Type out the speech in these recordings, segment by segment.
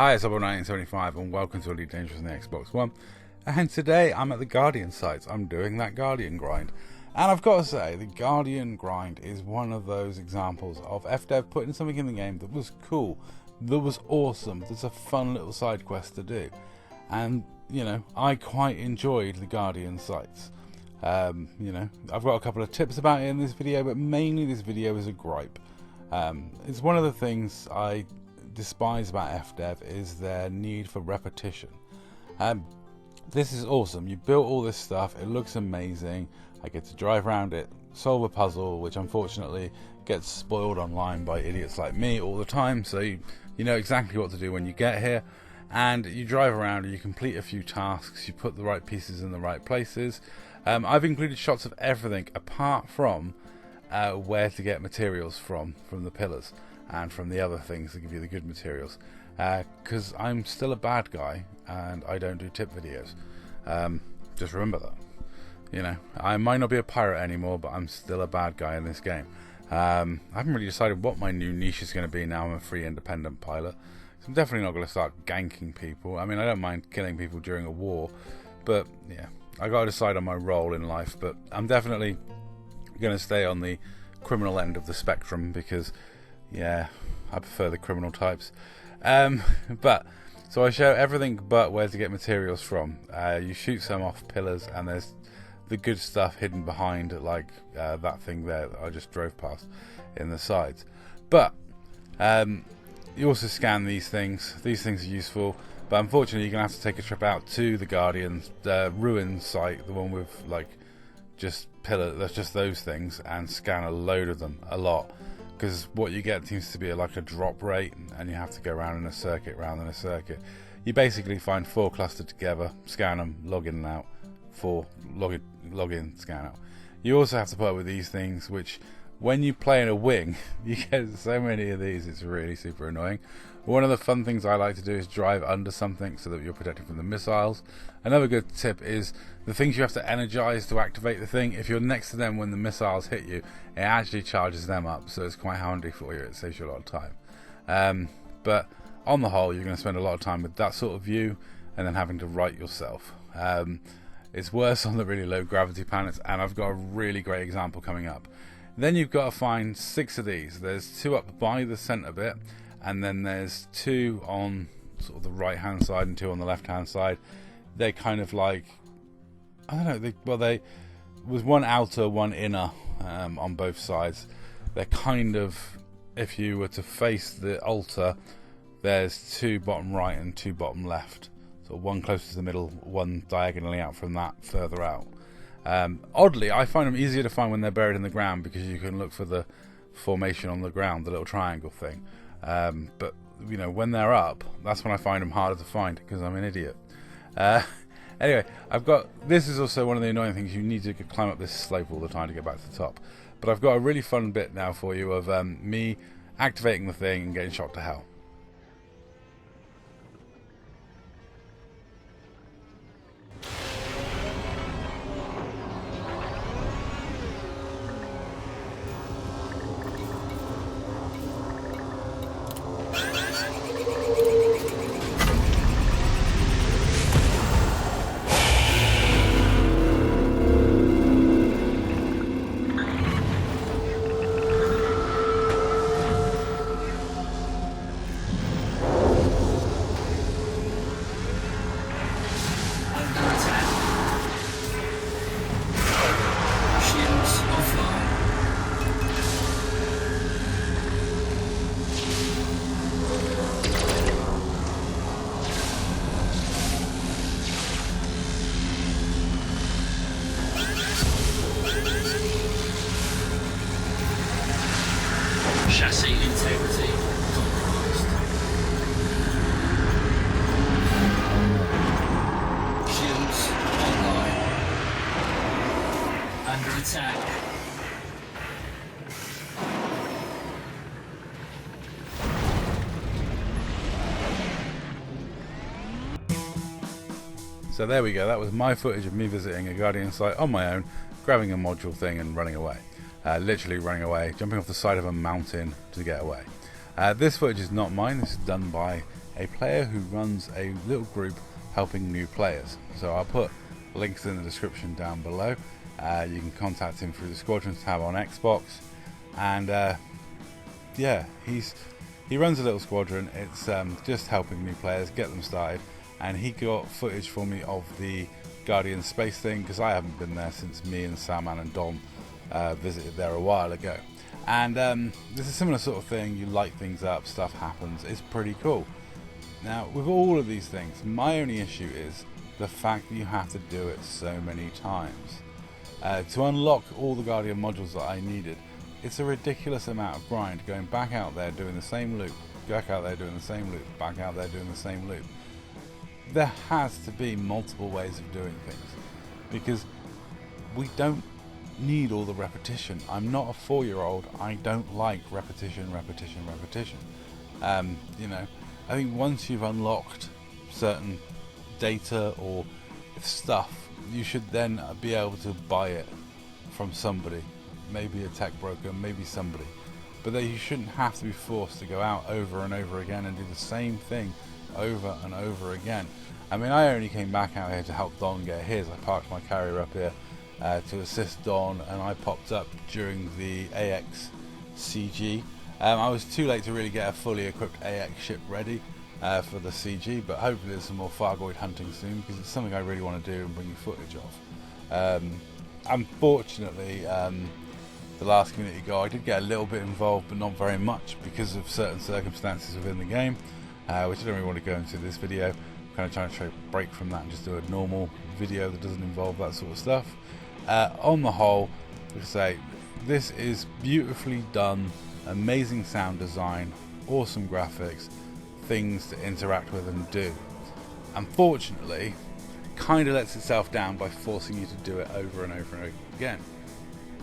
Hi, it's Obbo1975 and welcome to Elite Dangerous on the Xbox One. And today I'm at the Guardian sites. I'm doing that Guardian grind. And I've got to say, the Guardian grind is one of those examples of FDev putting something in the game that was cool, that was awesome, that's a fun little side quest to do. And, you know, I quite enjoyed the Guardian sites. You know, I've got a couple of tips about it in this video, but mainly this video is a gripe. It's one of the things I despise about FDev is their need for repetition. This is awesome. You built all this stuff, it looks amazing. I get to drive around it, solve a puzzle, which unfortunately gets spoiled online by idiots like me all the time, so you know exactly what to do when you get here. And you drive around and you complete a few tasks, you put the right pieces in the right places. I've included shots of everything apart from where to get materials from the pillars and from the other things that give you the good materials, because I'm still a bad guy and I don't do tip videos. Just remember that. You know, I might not be a pirate anymore, but I'm still a bad guy in this game. I haven't really decided what my new niche is going to be now I'm a free independent pilot. So I'm definitely not going to start ganking people. I mean, I don't mind killing people during a war, but yeah, I got to decide on my role in life. But I'm definitely going to stay on the criminal end of the spectrum because, yeah, I prefer the criminal types. But so I show everything but where to get materials from. You shoot some off pillars, and there's the good stuff hidden behind, like that thing there that I just drove past in the sides. But you also scan these things. These things are useful, but unfortunately you're gonna have to take a trip out to the Guardian's ruin site, the one with like just pillar. That's just those things, and scan a load of them, a lot. Because what you get seems to be like a drop rate, and you have to go around in a circuit, round in a circuit. You basically find 4 clustered together, scan them, log in and out. 4, log in, scan out. You also have to put up with these things, which when you play in a wing, you get so many of these, it's really super annoying. One of the fun things I like to do is drive under something so that you're protected from the missiles. Another good tip is the things you have to energize to activate the thing. If you're next to them when the missiles hit you, it actually charges them up, so it's quite handy for you. It saves you a lot of time. But on the whole, you're going to spend a lot of time with that sort of view and then having to write yourself. It's worse on the really low gravity planets, and I've got a really great example coming up. Then you've got to find 6 of these. There's 2 up by the center bit, and then there's 2 on sort of the right hand side and 2 on the left hand side. They're kind of like, I don't know, they was one outer, one inner on both sides. They're kind of, if you were to face the altar, there's 2 bottom right and 2 bottom left. So one closer to the middle, one diagonally out from that further out. Oddly, I find them easier to find when they're buried in the ground because you can look for the formation on the ground, the little triangle thing. But you know, when they're up, that's when I find them harder to find because I'm an idiot. Anyway, this is also one of the annoying things. You need to climb up this slope all the time to get back to the top. But I've got a really fun bit now for you of me activating the thing and getting shot to hell. Chassis integrity compromised. Shields online. Under attack. So there we go, that was my footage of me visiting a Guardian site on my own, grabbing a module thing and running away. Literally running away, jumping off the side of a mountain to get away. This footage is not mine, this is done by a player who runs a little group helping new players. So I'll put links in the description down below. You can contact him through the Squadrons tab on Xbox, and yeah, he runs a little squadron. It's just helping new players get them started, and he got footage for me of the Guardian space thing, because I haven't been there since me and Salman and Dom visited there a while ago. And there's a similar sort of thing. You light things up, stuff happens. It's pretty cool. Now, with all of these things, my only issue is the fact that you have to do it so many times. To unlock all the Guardian modules that I needed, it's a ridiculous amount of grind, going back out there doing the same loop, back out there doing the same loop, back out there doing the same loop. There has to be multiple ways of doing things, because we don't need all the repetition. I'm not a 4-year-old. I don't like repetition. You know, I think once you've unlocked certain data or stuff, you should then be able to buy it from somebody, maybe a tech broker, maybe somebody, but that you shouldn't have to be forced to go out over and over again and do the same thing over and over again. I mean, I only came back out here to help Don get his. I parked my carrier up here to assist Don, and I popped up during the AX CG. I was too late to really get a fully equipped AX ship ready for the CG, but hopefully there's some more Thargoid hunting soon, because it's something I really want to do and bring you footage of. Unfortunately, the last community goal, I did get a little bit involved, but not very much, because of certain circumstances within the game, which I don't really want to go into this video. I'm kind of trying to try to break from that and just do a normal video that doesn't involve that sort of stuff. On the whole, I would say this is beautifully done, amazing sound design, awesome graphics, things to interact with and do. Unfortunately, kind of lets itself down by forcing you to do it over and over and over again.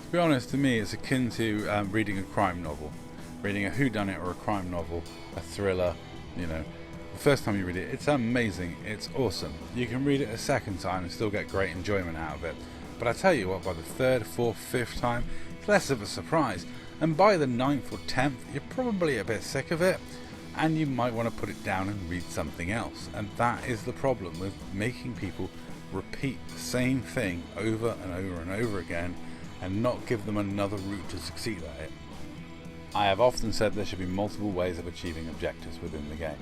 To be honest, to me it's akin to reading a crime novel, reading a whodunit or a crime novel, a thriller. You know, the first time you read it, it's amazing, it's awesome. You can read it a second time and still get great enjoyment out of it, but I tell you what, by the third, fourth, fifth time, it's less of a surprise, and by the 9th or 10th you're probably a bit sick of it, and you might want to put it down and read something else. And that is the problem with making people repeat the same thing over and over and over again and not give them another route to succeed at it. I have often said there should be multiple ways of achieving objectives within the game,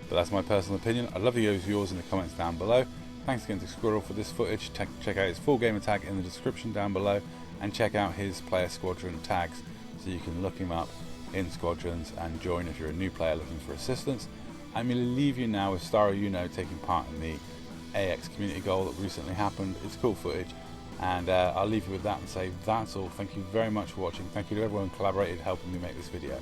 but that's my personal opinion. I'd love to hear yours in the comments down below. Thanks again to Squirrel for this footage. Check out his full gamer tag in the description down below, and check out his player squadron tags so you can look him up in Squadrons and join if you're a new player looking for assistance. I'm going to leave you now with Starro Uno taking part in the AX community goal that recently happened. It's cool footage, and I'll leave you with that and say that's all. Thank you very much for watching. Thank you to everyone who collaborated helping me make this video.